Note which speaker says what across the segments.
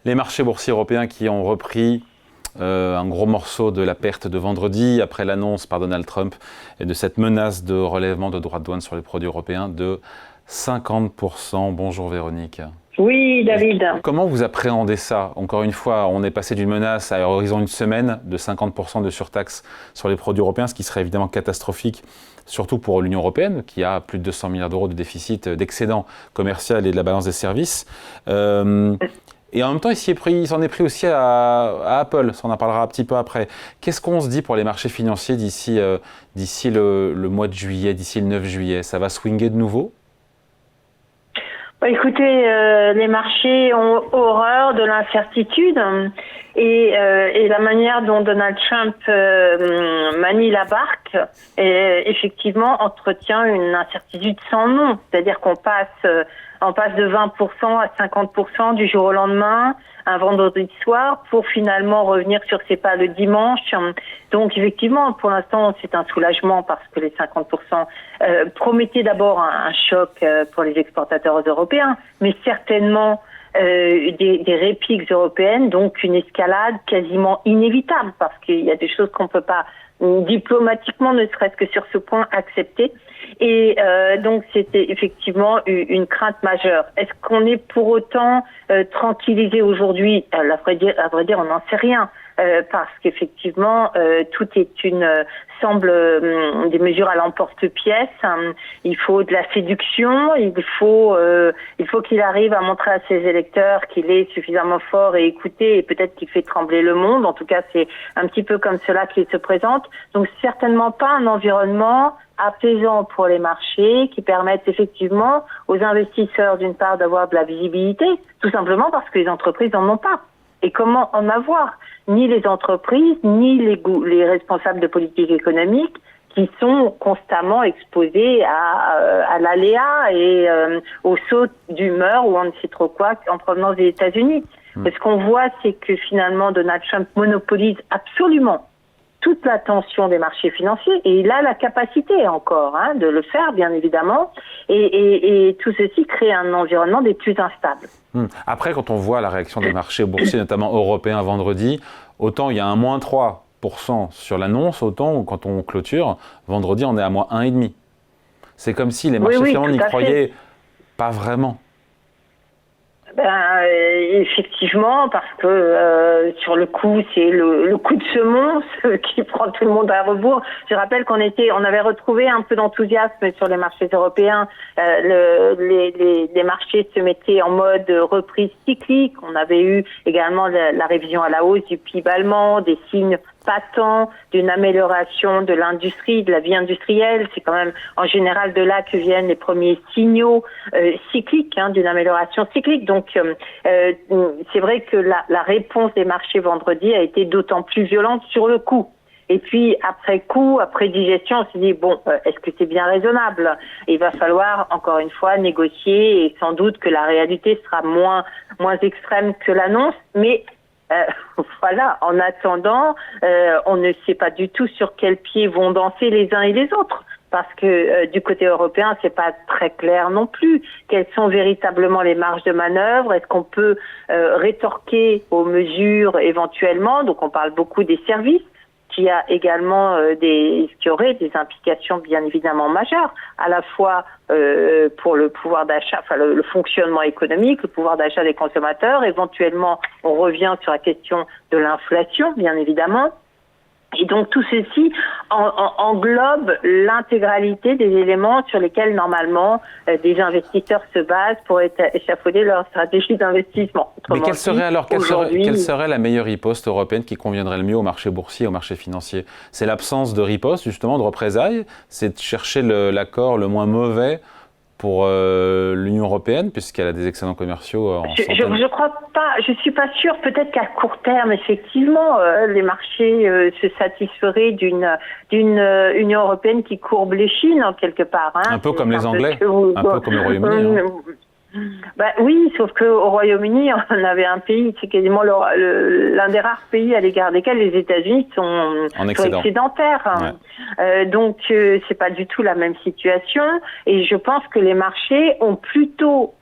Speaker 1: Les marchés boursiers européens qui ont repris un gros morceau de la perte de vendredi après l'annonce par Donald Trump et de cette menace de relèvement de droits de douane sur les produits européens de 50%. Bonjour Véronique.
Speaker 2: Oui, David.
Speaker 1: Comment vous appréhendez ça? Encore une fois, on est passé d'une menace à horizon une semaine de 50% de surtaxe sur les produits européens, ce qui serait évidemment catastrophique, surtout pour l'Union européenne, qui a plus de 200 milliards d'euros de déficit d'excédent commercial et de la balance des services. Et en même temps, il s'en est pris aussi à Apple, ça on en parlera un petit peu après. Qu'est-ce qu'on se dit pour les marchés financiers d'ici le mois de juillet, d'ici le 9 juillet? Ça va swinguer de nouveau?
Speaker 2: Écoutez, les marchés ont horreur de l'incertitude et la manière dont Donald Trump manie la barque, effectivement, entretient une incertitude sans nom. C'est-à-dire qu'on passe de 20% à 50% du jour au lendemain, un vendredi soir, pour finalement revenir sur ses pas le dimanche. Donc effectivement, pour l'instant, c'est un soulagement parce que les 50% promettaient d'abord un choc pour les exportateurs européens, mais certainement des répliques européennes, donc une escalade quasiment inévitable parce qu'il y a des choses qu'on ne peut pas diplomatiquement, ne serait-ce que sur ce point, accepter. Et donc c'était effectivement une crainte majeure. Est-ce qu'on est pour autant tranquillisé aujourd'hui? À vrai dire, on n'en sait rien. Parce qu'effectivement, tout est semble des mesures à l'emporte-pièce. Il faut de la séduction, il faut qu'il arrive à montrer à ses électeurs qu'il est suffisamment fort et écouté, et peut-être qu'il fait trembler le monde. En tout cas, c'est un petit peu comme cela qu'il se présente. Donc, certainement pas un environnement apaisant pour les marchés qui permettent effectivement aux investisseurs, d'une part, d'avoir de la visibilité, tout simplement parce que les entreprises n'en ont pas. Et comment en avoir? Ni les entreprises, ni les responsables de politique économique qui sont constamment exposés à l'aléa et aux sautes d'humeur ou on ne sait trop quoi en provenance des États-Unis. Ce qu'on voit, c'est que finalement Donald Trump monopolise absolument toute l'attention des marchés financiers et il a la capacité encore de le faire, bien évidemment, et tout ceci crée un environnement des plus instables.
Speaker 1: Après, quand on voit la réaction des marchés boursiers, notamment européens vendredi, autant il y a un moins 3% sur l'annonce, autant quand on clôture, vendredi on est à moins 1,5%. C'est comme si les marchés finalement n'y croyaient pas vraiment.
Speaker 2: Effectivement, parce que sur le coup, c'est le coup de semonce qui prend tout le monde à rebours. Je rappelle qu'on avait retrouvé un peu d'enthousiasme sur les marchés européens. Les marchés se mettaient en mode reprise cyclique. On avait eu également la révision à la hausse du PIB allemand, des signes patents d'une amélioration de l'industrie, de la vie industrielle. C'est quand même en général de là que viennent les premiers signaux cycliques, d'une amélioration cyclique. Donc c'est vrai que la réponse des marchés vendredi a été d'autant plus violente sur le coup. Et puis après coup, après digestion, on s'est dit est-ce que c'est bien raisonnable? Il va falloir encore une fois négocier et sans doute que la réalité sera moins extrême que l'annonce, mais voilà, en attendant, on ne sait pas du tout sur quel pied vont danser les uns et les autres. Parce que du côté européen, c'est pas très clair non plus. Quelles sont véritablement les marges de manœuvre? Est-ce qu'on peut rétorquer aux mesures éventuellement? Donc on parle beaucoup des services, qui a également qui aurait des implications bien évidemment majeures, à la fois pour le pouvoir d'achat, enfin le fonctionnement économique, le pouvoir d'achat des consommateurs. Éventuellement, on revient sur la question de l'inflation, bien évidemment. Et donc tout ceci englobe l'intégralité des éléments sur lesquels normalement des investisseurs se basent pour échafauder leur stratégie d'investissement.
Speaker 1: Mais quelle serait la meilleure riposte européenne qui conviendrait le mieux au marché boursier et au marché financier? C'est l'absence de riposte, justement, de représailles? C'est de chercher l'accord le moins mauvais pour l'Union européenne, puisqu'elle a des excédents commerciaux en centaines?
Speaker 2: Je crois pas, je suis pas sûre. Peut-être qu'à court terme, effectivement, les marchés se satisferaient d'une Union européenne qui courbe les chines, quelque part.
Speaker 1: Un peu comme les Anglais, un peu comme le Royaume-Uni.
Speaker 2: Oui, sauf qu'au Royaume-Uni, on avait un pays, c'est quasiment l'un des rares pays à l'égard desquels les États-Unis sont excédentaires. Ouais. Donc, c'est pas du tout la même situation. Et je pense que les marchés ont plutôt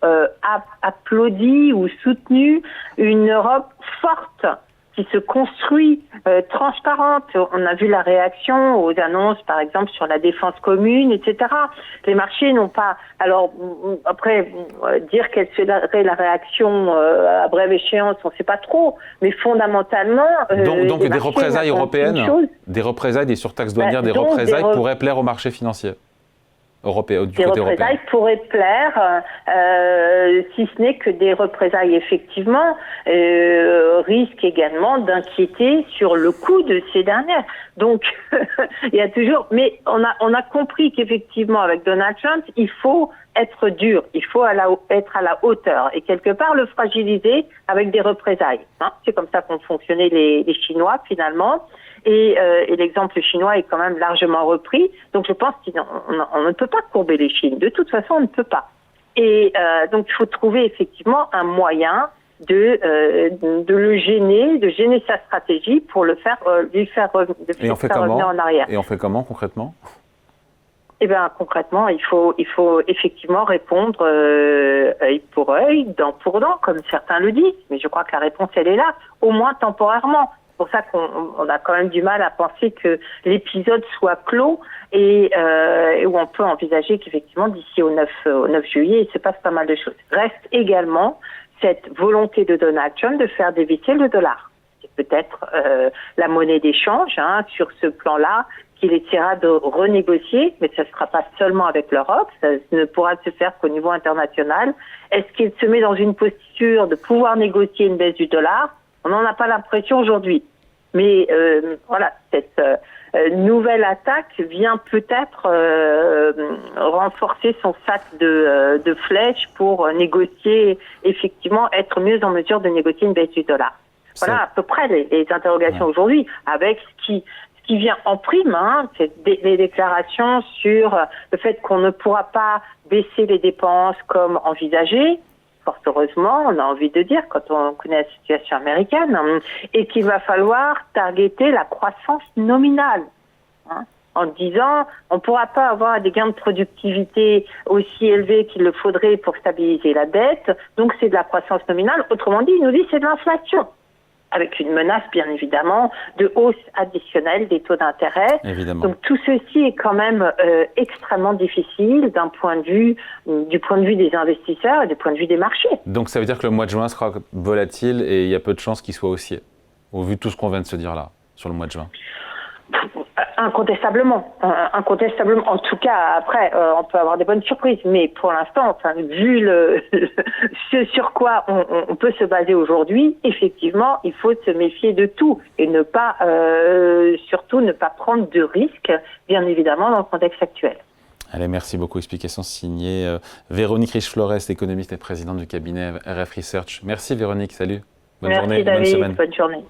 Speaker 2: applaudi ou soutenu une Europe forte, qui se construit, transparente. On a vu la réaction aux annonces, par exemple, sur la défense commune, etc. Les marchés n'ont pas... Alors, après, dire quelle serait la réaction à brève échéance, on ne sait pas trop, mais fondamentalement...
Speaker 1: donc des représailles européennes, des représailles, des surtaxes douanières, des représailles pourraient plaire aux marchés financiers européens, du côté européen.
Speaker 2: Des représailles pourraient plaire, si ce n'est que des représailles, effectivement, risquent également d'inquiéter sur le coût de ces dernières. Donc, il y a toujours... Mais on a compris qu'effectivement, avec Donald Trump, il faut être dur, il faut être à la hauteur et quelque part le fragiliser avec des représailles. C'est comme ça qu'ont fonctionné les Chinois, finalement. Et l'exemple chinois est quand même largement repris. Donc je pense qu'on ne peut pas courber les Chines. De toute façon, on ne peut pas. Et donc il faut trouver effectivement un moyen de le gêner, de gêner sa stratégie pour lui faire revenir en arrière.
Speaker 1: Et on fait comment concrètement ?
Speaker 2: Eh bien, concrètement, il faut effectivement répondre œil pour œil, dent pour dent, comme certains le disent. Mais je crois que la réponse, elle est là, au moins temporairement. C'est pour ça qu'on a quand même du mal à penser que l'épisode soit clos et où on peut envisager qu'effectivement, d'ici au 9 juillet, il se passe pas mal de choses. Reste également cette volonté de Donald Trump de faire dévisser le dollar. C'est peut-être la monnaie d'échange sur ce plan-là qu'il essaiera de renégocier, mais ça ne sera pas seulement avec l'Europe, ça ne pourra se faire qu'au niveau international. Est-ce qu'il se met dans une posture de pouvoir négocier une baisse du dollar ? On n'en a pas l'impression aujourd'hui. Mais voilà, cette nouvelle attaque vient peut-être renforcer son sac de flèches pour négocier, effectivement, être mieux en mesure de négocier une baisse du dollar. Voilà à peu près les interrogations aujourd'hui, avec ce qui vient en prime, c'est des déclarations sur le fait qu'on ne pourra pas baisser les dépenses comme envisagé, fort heureusement, on a envie de dire, quand on connaît la situation américaine, et qu'il va falloir targeter la croissance nominale, en disant on ne pourra pas avoir des gains de productivité aussi élevés qu'il le faudrait pour stabiliser la dette, donc c'est de la croissance nominale. Autrement dit, il nous dit c'est de l'inflation, avec une menace, bien évidemment, de hausse additionnelle des taux d'intérêt.
Speaker 1: Évidemment.
Speaker 2: Donc tout ceci est quand même extrêmement difficile du point de vue des investisseurs et du point de vue des marchés.
Speaker 1: Donc ça veut dire que le mois de juin sera volatile et il y a peu de chances qu'il soit haussier, au vu de tout ce qu'on vient de se dire là, sur le mois de juin.
Speaker 2: Incontestablement. En tout cas, après, on peut avoir des bonnes surprises. Mais pour l'instant, vu ce sur quoi on peut se baser aujourd'hui, effectivement, il faut se méfier de tout et surtout ne pas prendre de risques, bien évidemment, dans le contexte actuel.
Speaker 1: Allez, merci beaucoup. Explication signée Véronique Riche-Flores, économiste et présidente du cabinet RF Research. Merci Véronique, salut. Bonne journée,
Speaker 2: David,
Speaker 1: bonne semaine.
Speaker 2: Bonne journée.